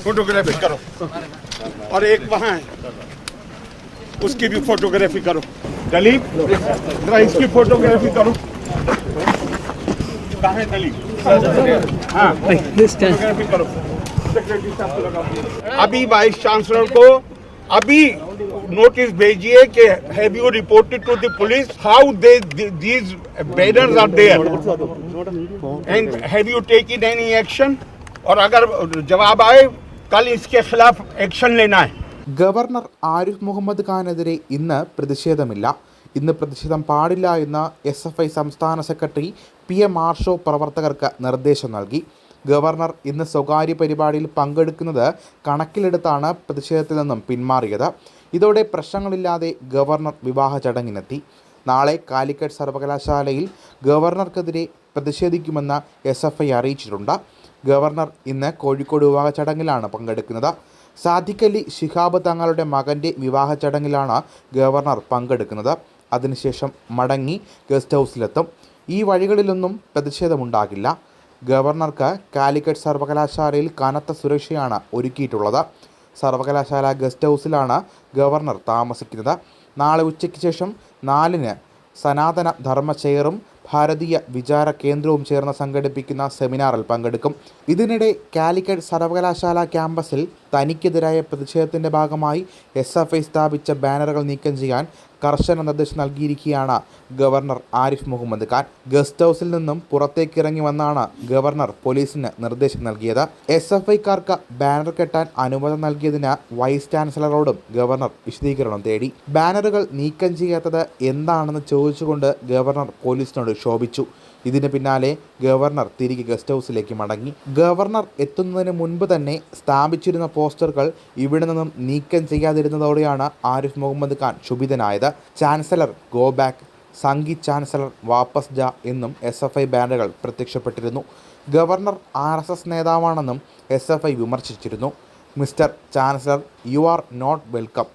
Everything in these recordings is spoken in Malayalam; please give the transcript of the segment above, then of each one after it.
फोटोग्राफी करो और एक वहाँ है उसकी भी फोटोग्राफी करो। दलीप जरा इसकी फोटोग्राफी करो। कहाँ है दलीप? हाँ फोटोग्राफी करो। सेक्रेटरी साहब को लगाओ। अभी वाइस चांसलर को अभी नोटिस भेजिए कि have you reported to the police how these banners are there and have you taken any action? और अगर जवाब आए कल इसके खिलाफ एक्शन लेना है। ഗവർണർ ആരിഫ് മുഹമ്മദ് ഖാനെതിരെ ഇന്ന് പ്രതിഷേധമില്ല. ഇന്ന് പ്രതിഷേധം പാടില്ല എന്ന് SFI സംസ്ഥാന സെക്രട്ടറി PM ആർഷോ പ്രവർത്തകർക്ക് നിർദ്ദേശം നൽകി. ഗവർണർ ഇന്ന് സ്വകാര്യ പരിപാടിയിൽ പങ്കെടുക്കുന്നത് കണക്കിലെടുത്താണ് പ്രതിഷേധത്തിൽ നിന്നും പിന്മാറിയത്. ഇതോടെ പ്രശ്നങ്ങളില്ലാതെ ഗവർണർ വിവാഹ ചടങ്ങിനെത്തി. നാളെ കാലിക്കറ്റ് സർവകലാശാലയിൽ ഗവർണർക്കെതിരെ പ്രതിഷേധിക്കുമെന്ന് SFI അറിയിച്ചിട്ടുണ്ട്. ഗവർണർ ഇന്ന് കോഴിക്കോട് വിവാഹ ചടങ്ങിലാണ് പങ്കെടുക്കുന്നത്. സാദിഖ് അലി ശിഹാബ് തങ്ങളുടെ മകൻ്റെ വിവാഹ ചടങ്ങിലാണ് ഗവർണർ പങ്കെടുക്കുന്നത്. അതിനുശേഷം മടങ്ങി ഗസ്റ്റ് ഹൗസിലെത്തും. ഈ വഴികളിലൊന്നും പ്രതിഷേധമുണ്ടാകില്ല. ഗവർണർക്ക് കാലിക്കറ്റ് സർവകലാശാലയിൽ കനത്ത സുരക്ഷയാണ് ഒരുക്കിയിട്ടുള്ളത്. സർവകലാശാല ഗസ്റ്റ് ഹൗസിലാണ് ഗവർണർ താമസിക്കുന്നത്. നാളെ ഉച്ചയ്ക്ക് ശേഷം 4-ന് സനാതന ധർമ്മ ചെയറും ഭാരതീയ വിചാര കേന്ദ്രവും ചേർന്ന് സംഘടിപ്പിക്കുന്ന സെമിനാറിൽ പങ്കെടുക്കും. ഇതിനിടെ കാലിക്കറ്റ് സർവകലാശാല ക്യാമ്പസിൽ തനിക്കെതിരായ പ്രതിഷേധത്തിൻ്റെ ഭാഗമായി SFI സ്ഥാപിച്ച ബാനറുകൾ നീക്കം ചെയ്യാൻ കർശന നിർദ്ദേശം നൽകിയിരിക്കുകയാണ് ഗവർണർ ആരിഫ് മുഹമ്മദ് ഖാൻ. ഗസ്റ്റ് ഹൗസിൽ നിന്നും പുറത്തേക്കിറങ്ങി വന്നാണ് ഗവർണർ പോലീസിന് നിർദ്ദേശം നൽകിയത്. SFIക്കാർക്ക് ബാനർ കെട്ടാൻ അനുമതി നൽകിയതിന് വൈസ് ചാൻസലറോടും ഗവർണർ വിശദീകരണം തേടി. ബാനറുകൾ നീക്കം ചെയ്യാത്തത് എന്താണെന്ന് ചോദിച്ചുകൊണ്ട് ഗവർണർ പോലീസിനോട് ക്ഷോഭിച്ചു. ഇതിന് പിന്നാലെ ഗവർണർ തിരികെ ഗസ്റ്റ് ഹൗസിലേക്ക് മടങ്ങി. ഗവർണർ എത്തുന്നതിന് മുൻപ് തന്നെ സ്ഥാപിച്ചിരുന്ന പോസ്റ്ററുകൾ ഇവിടെ നിന്നും നീക്കം ചെയ്യാതിരുന്നതോടെയാണ് ആരിഫ് മുഹമ്മദ് ഖാൻ ക്ഷുഭിതനായത്. ചാൻസലർ ഗോ ബാക്ക്, സംഗീത് ചാൻസലർ വാപ്പസ് ജാ എന്നും SFI ബാനറുകൾ പ്രത്യക്ഷപ്പെട്ടിരുന്നു. ഗവർണർ RSS നേതാവാണെന്നും SFI വിമർശിച്ചിരുന്നു. Mister chancellor you are not welcome,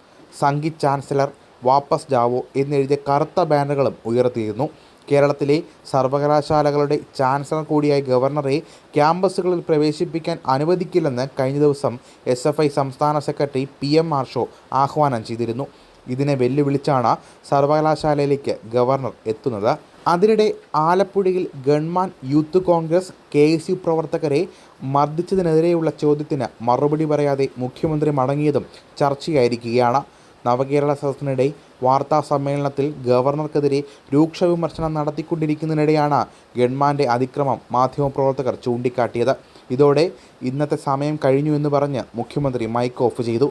സംഗീത് ചാൻസലർ വാപ്പസ് ജാവോ എന്നെഴുതിയ കറുത്ത ബാനറുകളും ഉയർത്തിയിരുന്നു. കേരളത്തിലെ സർവകലാശാലകളുടെ ചാൻസലർ കൂടിയായ ഗവർണറെ ക്യാമ്പസുകളിൽ പ്രവേശിപ്പിക്കാൻ അനുവദിക്കില്ലെന്ന് കഴിഞ്ഞ ദിവസം SFI സംസ്ഥാന സെക്രട്ടറി PM ആർഷോ ആഹ്വാനം ചെയ്തിരുന്നു. ഇതിനെ വെല്ലുവിളിച്ചാണ് സർവകലാശാലയിലേക്ക് ഗവർണർ എത്തുന്നത്. അതിനിടെ ആലപ്പുഴയിൽ ഗൺമാൻ യൂത്ത് കോൺഗ്രസ് KSU പ്രവർത്തകരെ മർദ്ദിച്ചതിനെതിരെയുള്ള ചോദ്യത്തിന് മറുപടി പറയാതെ മുഖ്യമന്ത്രി മടങ്ങിയതും ചർച്ചയായിരിക്കുകയാണ്. നവകേരള സദസ്സിനിടെ വാർത്താ സമ്മേളനത്തിൽ ഗവർണർക്കെതിരെ രൂക്ഷ വിമർശനം നടത്തിക്കൊണ്ടിരിക്കുന്നതിനിടെയാണ് ഗൺമാൻ്റെ അതിക്രമം മാധ്യമപ്രവർത്തകർ ചൂണ്ടിക്കാട്ടിയത്. ഇതോടെ ഇന്നത്തെ സമയം കഴിഞ്ഞു എന്ന് പറഞ്ഞ് മുഖ്യമന്ത്രി മൈക്ക് ഓഫ് ചെയ്തു.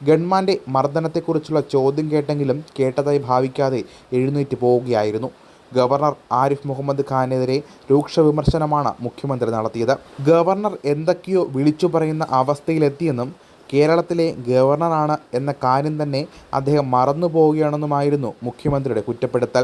ഗൺമാൻ്റെ മർദ്ദനത്തെക്കുറിച്ചുള്ള ചോദ്യം കേട്ടെങ്കിലും കേട്ടതായി ഭാവിക്കാതെ എഴുന്നേറ്റ് പോവുകയായിരുന്നു. ഗവർണർ ആരിഫ് മുഹമ്മദ് ഖാനെതിരെ രൂക്ഷ വിമർശനമാണ് മുഖ്യമന്ത്രി നടത്തിയത്. ഗവർണർ എന്തൊക്കെയോ വിളിച്ചു പറയുന്ന അവസ്ഥയിലെത്തിയെന്നും കേരളത്തിലെ ഗവർണറാണ് എന്ന കാര്യം തന്നെ അദ്ദേഹം മറന്നു പോവുകയാണെന്നുമായിരുന്നു മുഖ്യമന്ത്രിയുടെ കുറ്റപ്പെടുത്തൽ.